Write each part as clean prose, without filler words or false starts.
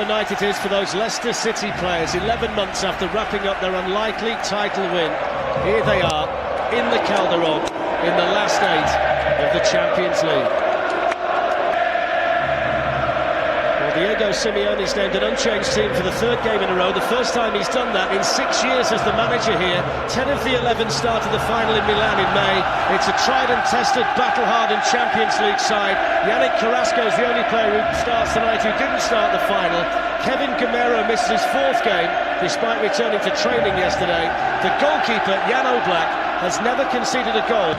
night it is for those Leicester City players. 11 months after wrapping up their unlikely title win, here they are in the Calderon in the last 8 of the Champions League. Well, Diego Simeone's named an unchanged team for the 3rd game in a row, the first time he's done that in 6 years as the manager here. 10 of the 11 started the final in Milan in May. It's a tried and tested, battle-hardened Champions League side. Yannick Carrasco is the only player who starts tonight who didn't start the final. Kevin Gamero missed his 4th game despite returning to training yesterday. The goalkeeper, Jan Oblak, has never conceded a goal.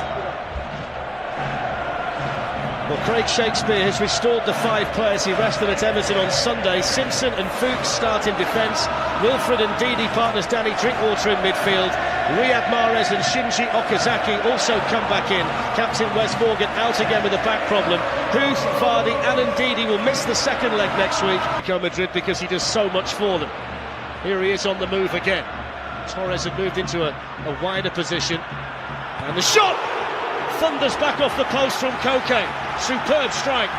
Well, Craig Shakespeare has restored the 5 players he rested at Everton on Sunday. Simpson and Fuchs start in defence. Wilfred and Ndidi partners Danny Drinkwater in midfield. Riyad Mahrez and Shinji Okazaki also come back in. Captain Wes Morgan out again with a back problem. Huth, Vardy and Ndidi will miss the 2nd leg next week. Atletico Madrid because he does so much for them. Here he is on the move again. Torres had moved into a wider position. And the shot! Thunders back off the post from Koke. Superb strike.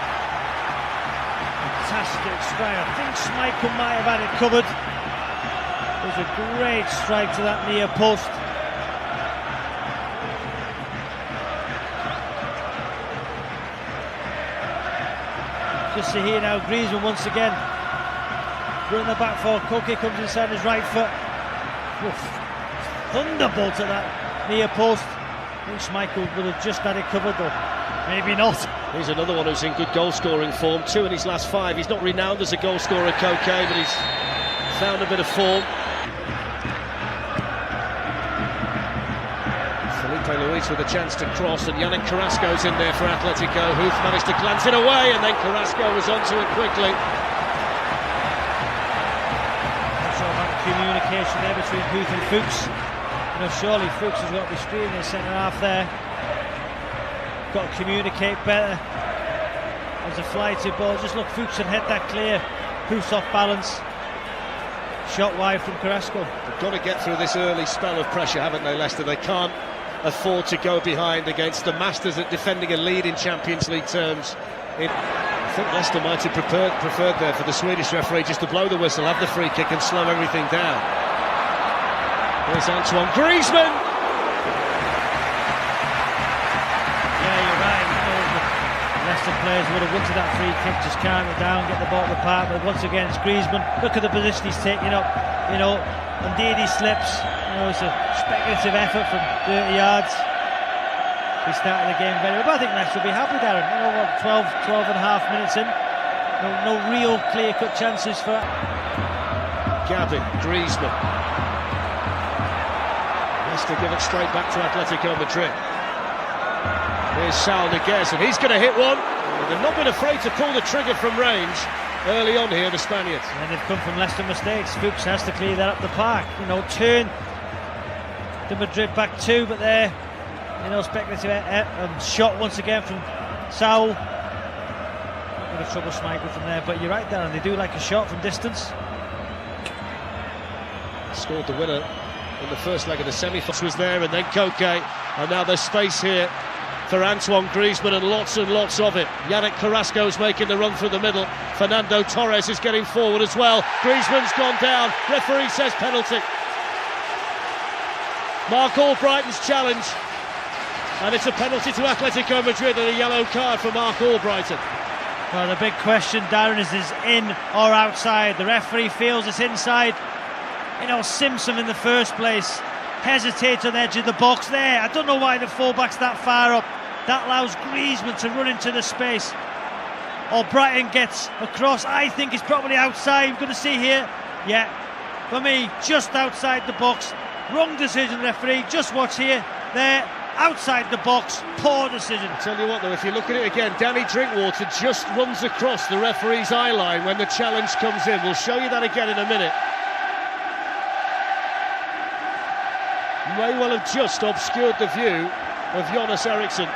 Fantastic strike. I think Schmeichel might have had it covered. It was a great strike to that near post. Just see here now, Griezmann once again. Running the back four. Koke comes inside his right foot. Oof. Thunderbolt to that near post. I think Schmeichel would have just had it covered though. Maybe not. He's another one who's in good goal-scoring form. 2 in his last 5. He's not renowned as a goal-scorer, Koke, but he's found a bit of form. Felipe Luis with a chance to cross, and Yannick Carrasco's in there for Atletico. Huth managed to glance it away, and then Carrasco was onto it quickly. Not sure about the communication there between Huth and Fuchs. You know, surely Fuchs has got to be screening his centre half there. Got to communicate better. There's a flighty ball. Just look, Fuchs had hit that clear. Huth's off balance. Shot wide from Carrasco. They've got to get through this early spell of pressure, haven't they, Leicester? They can't afford to go behind against the masters at defending a lead in Champions League terms. I think Leicester might have preferred there for the Swedish referee just to blow the whistle, have the free kick and slow everything down. Here's Antoine Griezmann. Yeah, you're right. You know, the Leicester players would have wanted that free kick, just calm it down, get the ball to the park. But once again, it's Griezmann. Look at the position he's taking up. You know, indeed he slips. You know, it's a speculative effort from 30 yards. He started the game very well. But I think Leicester will be happy, Darren. You know what, 12 and a half minutes in. No real clear-cut chances for Gabi, Griezmann. To give it straight back to Atletico Madrid. Here's Saul Niguez, and he's going to hit one. They've not been afraid to pull the trigger from range early on here, the Spaniards. And they've come from Leicester mistakes. Fuchs has to clear that up the park. You know, turn the Madrid back 2, but there, you know, speculative shot once again from Saul. Not going to trouble Schmeichel from there, but you're right, Darren, they do like a shot from distance. Scored the winner in the first leg of the semi-finals was there, and then Koke, and now there's space here for Antoine Griezmann and lots of it. Yannick Carrasco's making the run through the middle. Fernando Torres is getting forward as well. Griezmann's gone down. Referee says penalty. Mark Albrighton's challenge, and it's a penalty to Atletico Madrid and a yellow card for Mark Albrighton. Well, the big question, Darren, is in or outside? The referee feels it's inside. You know, Simpson in the first place hesitates on the edge of the box there. I don't know why the fullback's that far up. That allows Griezmann to run into the space. Albrighton gets across. I think it's probably outside. We're going to see here. Yeah, for me, just outside the box. Wrong decision, referee. Just watch here. There, outside the box. Poor decision. I'll tell you what, though, if you look at it again, Danny Drinkwater just runs across the referee's eye line when the challenge comes in. We'll show you that again in a minute. May well have just obscured the view of Jonas Eriksson.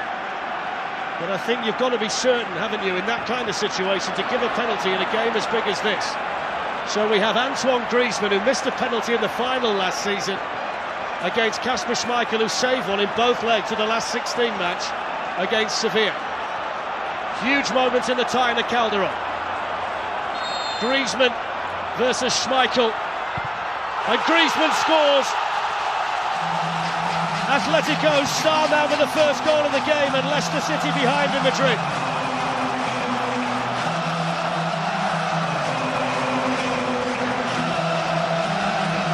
But I think you've got to be certain, haven't you, in that kind of situation, to give a penalty in a game as big as this. So we have Antoine Griezmann, who missed a penalty in the final last season against Kasper Schmeichel, who saved one in both legs of the last 16 match against Sevilla. Huge moments in the tie in the Calderon. Griezmann versus Schmeichel. And Griezmann scores. Atletico star now with the first goal of the game, and Leicester City behind in Madrid.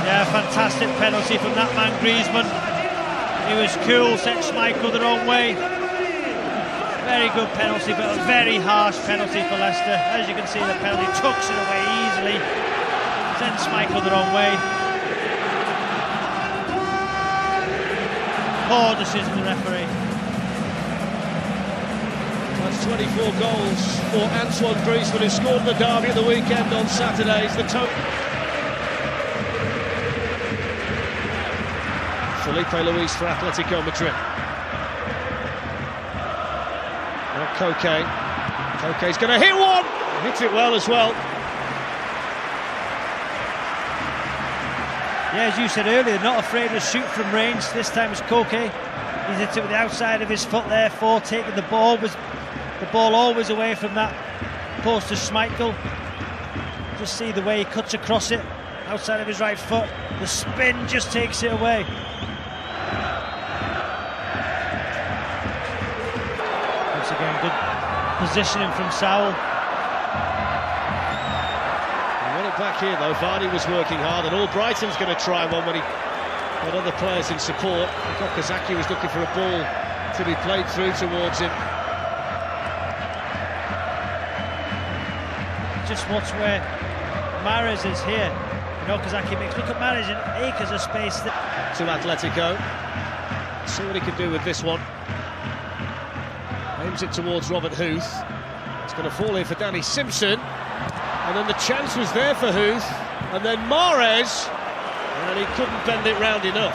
Yeah, fantastic penalty from that man Griezmann. He was cool, sent Schmeichel the wrong way. Very good penalty, but a very harsh penalty for Leicester. As you can see, the penalty tucks it away easily. Sends Schmeichel the wrong way. Poor decision of the referee. That's 24 goals for Antoine Griezmann, who scored the derby at the weekend on Saturdays. The Felipe Luis for Atletico Madrid. Now Koke. Koke's going to hit one! Hits it well as well. Yeah, as you said earlier, not afraid to shoot from range. This time it's Koke. He's hit it with the outside of his foot there, taking the ball always away from that post to Schmeichel. Just see the way he cuts across it, outside of his right foot. The spin just takes it away. Once again, good positioning from Saul. Back here though, Vardy was working hard, and all Brighton's going to try one when he got other players in support. Okazaki was looking for a ball to be played through towards him. Just watch where Mahrez is here. Okazaki makes, look at Mahrez in acres of space. To Atletico. See what he can do with this one. Aims it towards Robert Huth. It's going to fall in for Danny Simpson. And then the chance was there for Huth, and then Mahrez, and he couldn't bend it round enough.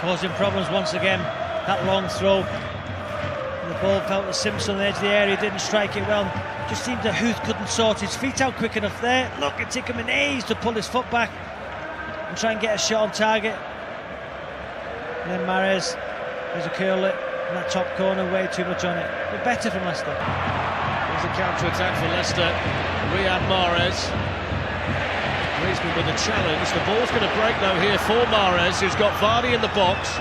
Causing problems once again, that long throw. And the ball fell to Simpson on the edge of the area, didn't strike it well. Just seemed that Huth couldn't sort his feet out quick enough there. Look, it took him an age to pull his foot back and try and get a shot on target. And then Mahrez, there's a curl it in that top corner, way too much on it. But better from Leicester. There's a counter-attack for Leicester. Riyad Mahrez. Griezmann with a challenge. The ball's going to break though here for Mahrez, who's got Vardy in the box.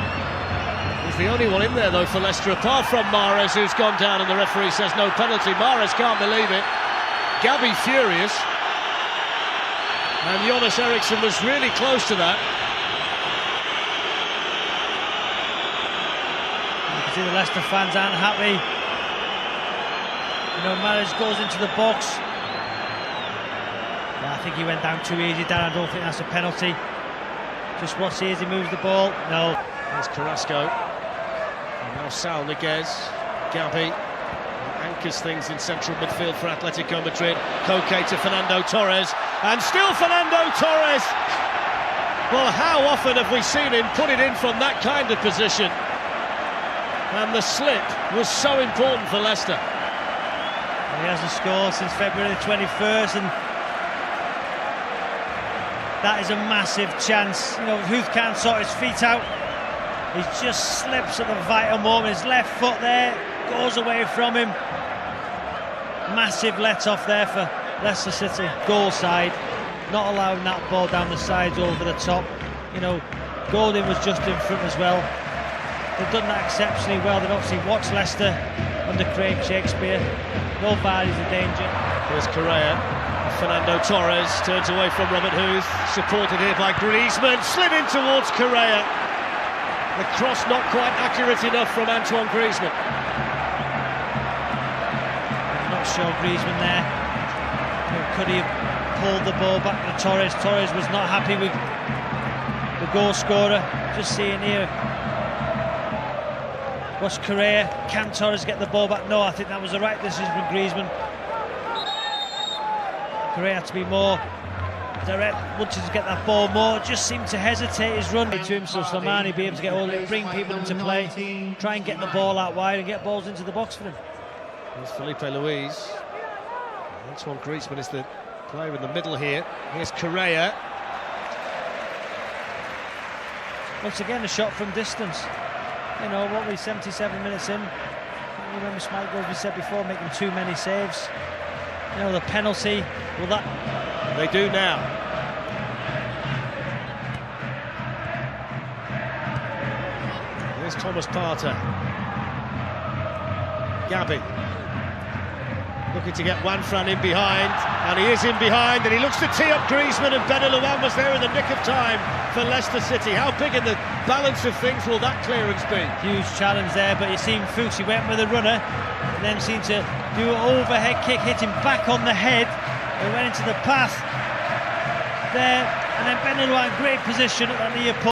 He's the only one in there though for Leicester, apart from Mahrez, who's gone down, and the referee says no penalty. Mahrez can't believe it. Gabi furious. And Jonas Eriksson was really close to that. You can see the Leicester fans aren't happy. Mahrez goes into the box. Yeah, I think he went down too easy, Dan. I don't think that's a penalty. Just watch here as he moves the ball. No. There's Carrasco. And now Saul Niguez. Gabi anchors things in central midfield for Atletico Madrid. Koke to Fernando Torres. And still Fernando Torres. Well, how often have we seen him put it in from that kind of position? And the slip was so important for Leicester. He hasn't scored since February the 21st, and that is a massive chance. Huth can't sort his feet out. He just slips at the vital moment. His left foot there goes away from him. Massive let-off there for Leicester City. Goal side, not allowing that ball down the sides over the top. Golding was just in front as well. They've done that exceptionally well. They've obviously watched Leicester under Craig Shakespeare. No Vardy's a danger. Here's Correa. Fernando Torres turns away from Robert Huth. Supported here by Griezmann. Slid in towards Correa. The cross not quite accurate enough from Antoine Griezmann. I'm not sure Griezmann there. Could he have pulled the ball back to Torres? Torres was not happy with the goal scorer. Just seeing here. What's Correa? Can Torres get the ball back? No, I think that was the right decision from Griezmann. Correa had to be more direct, wanted to get that ball more, just seemed to hesitate his run to him, so Slimani be able to get all it, bring people into play, try and get the ball out wide and get balls into the box for him. Here's Felipe Luis. Antoine Griezmann is the player in the middle here. Here's Correa. Once again, a shot from distance. What we 77 minutes in. Remember Schmeichel, as we said before, making too many saves. You know, the penalty, will that... They do now. Here's Thomas Partey. Gabby. Looking to get Juanfran in behind, and he is in behind, and he looks to tee up Griezmann, and Benelux was there in the nick of time for Leicester City. How big in the balance of things will that clearance be? Huge challenge there, but you seen Fuchs, he went with a runner, and then seemed to do an overhead kick, hit him back on the head, and went into the path there, and then Benelux in great position at the near post.